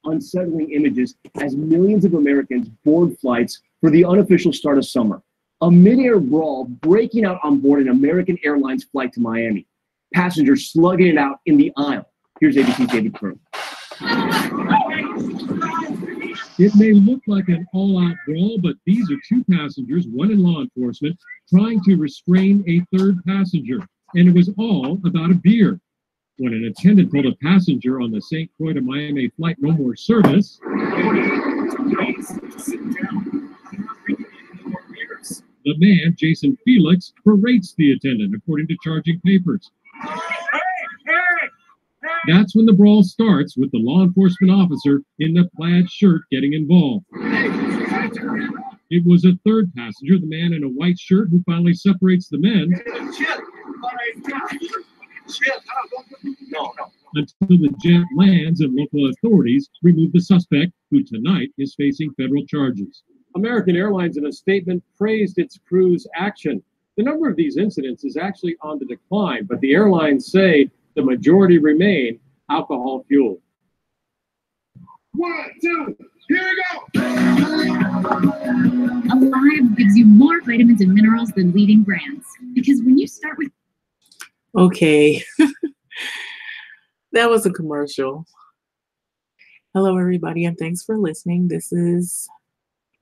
unsettling images as millions of Americans board flights for the unofficial start of summer. A mid-air brawl breaking out on board an American Airlines flight to Miami. Passengers slugging it out in the aisle. Here's ABC's David Kern. It may look like an all-out brawl, but these are two passengers, one in law enforcement, trying to restrain a third passenger. And it was all about a beer. When an attendant told a passenger on the St. Croix to Miami flight no more service, the man, Jason Felix, berates the attendant, according to charging papers. That's when the brawl starts, with the law enforcement officer in the plaid shirt getting involved. It was a third passenger, the man in a white shirt, who finally separates the men until the jet lands and local authorities remove the suspect, who tonight is facing federal charges. American Airlines, in a statement, praised its crew's action. The number of these incidents is actually on the decline, but the airlines say the majority remain alcohol-fueled. 1, 2, here we go! Alive gives you more vitamins and minerals than leading brands. Because when you start with... Okay. That was a commercial. Hello, everybody, and thanks for listening. This is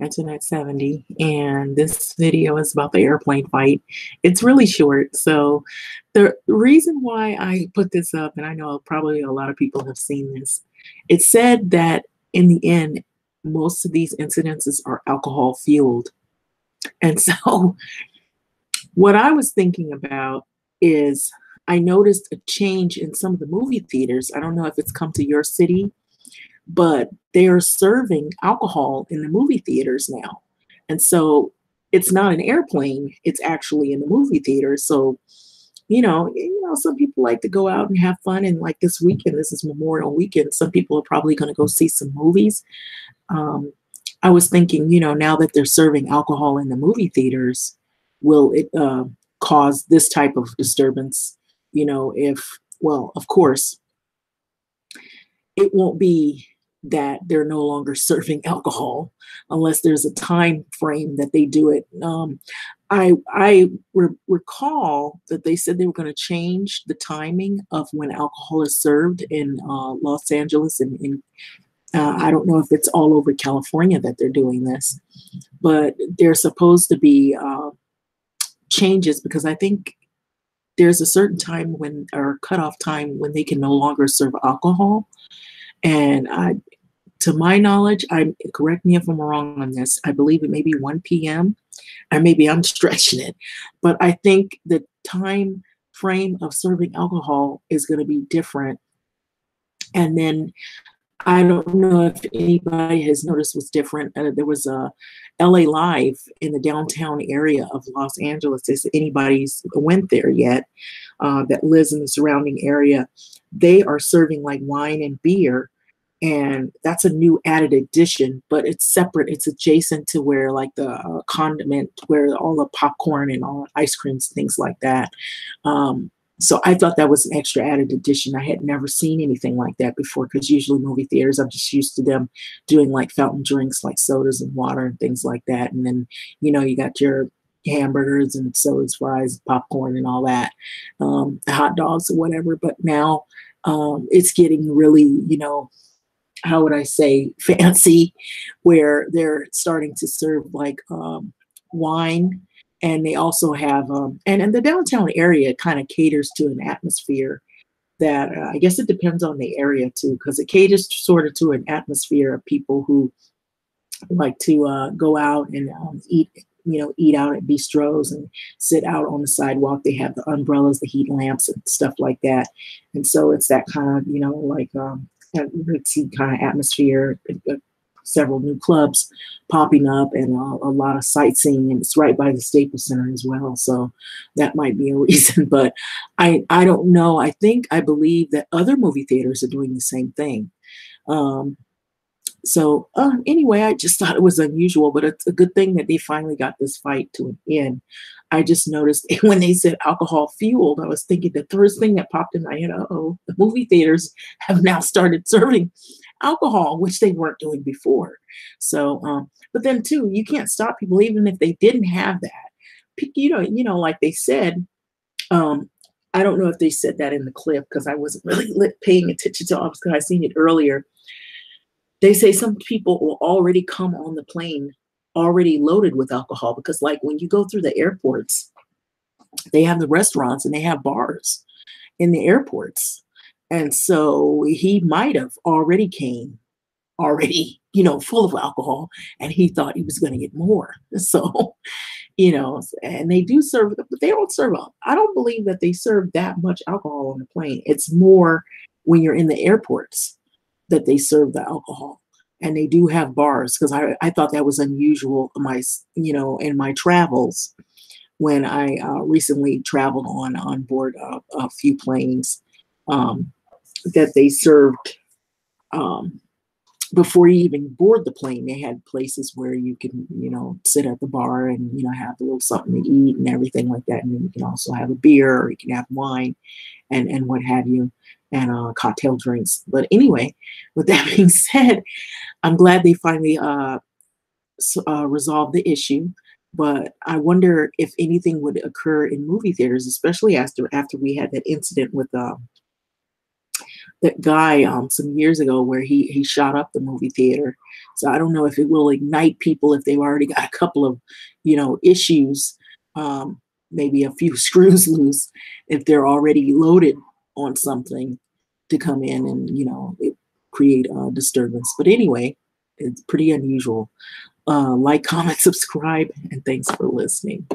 Internet 70, and this video is about the airplane fight. It's really short, so the reason why I put this up, and I know probably a lot of people have seen this, it said that in the end, most of these incidences are alcohol fueled. And so what I was thinking about is I noticed a change in some of the movie theaters. I don't know if it's come to your city, but they are serving alcohol in the movie theaters now. And so it's not an airplane, it's actually in the movie theater. So, you know, some people like to go out and have fun. And like this weekend, this is Memorial Weekend, some people are probably going to go see some movies. I was thinking, you know, now that they're serving alcohol in the movie theaters, will it cause this type of disturbance? You know, well, of course, it won't be that they're no longer serving alcohol unless there's a time frame that they do it. I recall that they said they were going to change the timing of when alcohol is served in Los Angeles, and I don't know if it's all over California that they're doing this, but there's supposed to be changes, because I think there's a certain time when, or cutoff time, when they can no longer serve alcohol. And to my knowledge, correct me if I'm wrong on this, I believe it may be 1 p.m. or maybe I'm stretching it, but I think the time frame of serving alcohol is going to be different. And then I don't know if anybody has noticed what's different. There was a LA Live in the downtown area of Los Angeles. If anybody's went there yet that lives in the surrounding area, they are serving like wine and beer. And that's a new added addition, but it's separate. It's adjacent to where like the condiment, where all the popcorn and all ice creams, things like that. So I thought that was an extra added addition. I had never seen anything like that before, because usually movie theaters, I'm just used to them doing like fountain drinks, like sodas and water and things like that. And then, you know, you got your hamburgers and sodas, fries, popcorn and all that, hot dogs or whatever. But now it's getting really, you know, how would I say, fancy, where they're starting to serve like wine. And they also have, and the downtown area kind of caters to an atmosphere that I guess it depends on the area too, because it caters sort of to an atmosphere of people who like to go out and eat out at bistros and sit out on the sidewalk. They have the umbrellas, the heat lamps and stuff like that. And so it's that kind of, you know, like ritzy kind of atmosphere. Several new clubs popping up and a lot of sightseeing, and it's right by the Staples Center as well. So that might be a reason, but I don't know. I believe that other movie theaters are doing the same thing. Anyway, I just thought it was unusual, but it's a good thing that they finally got this fight to an end. I just noticed when they said alcohol fueled, I was thinking the first thing that popped in my head, uh-oh, the movie theaters have now started serving alcohol, which they weren't doing before. So, but then too, you can't stop people even if they didn't have that. Like they said, I don't know if they said that in the clip because I wasn't really paying attention to it because I seen it earlier. They say some people will already come on the plane already loaded with alcohol because like when you go through the airports, they have the restaurants and they have bars in the airports. And so he might have already came already, full of alcohol and he thought he was going to get more. So, and they do serve, but they don't serve, I don't believe that they serve that much alcohol on the plane. It's more when you're in the airports that they serve the alcohol. And they do have bars because I thought that was unusual in my travels when I recently traveled on board a few planes that they served before you even board the plane. They had places where you can, sit at the bar and, have a little something to eat and everything like that. And then you can also have a beer or you can have wine and what have you, and cocktail drinks. But anyway, with that being said, I'm glad they finally resolved the issue. But I wonder if anything would occur in movie theaters, especially after we had that incident with that guy some years ago where he shot up the movie theater. So I don't know if it will ignite people if they've already got a couple of, issues, maybe a few screws loose, if they're already loaded on something to come in and, create a disturbance. But anyway, it's pretty unusual. Like, comment, subscribe, and thanks for listening.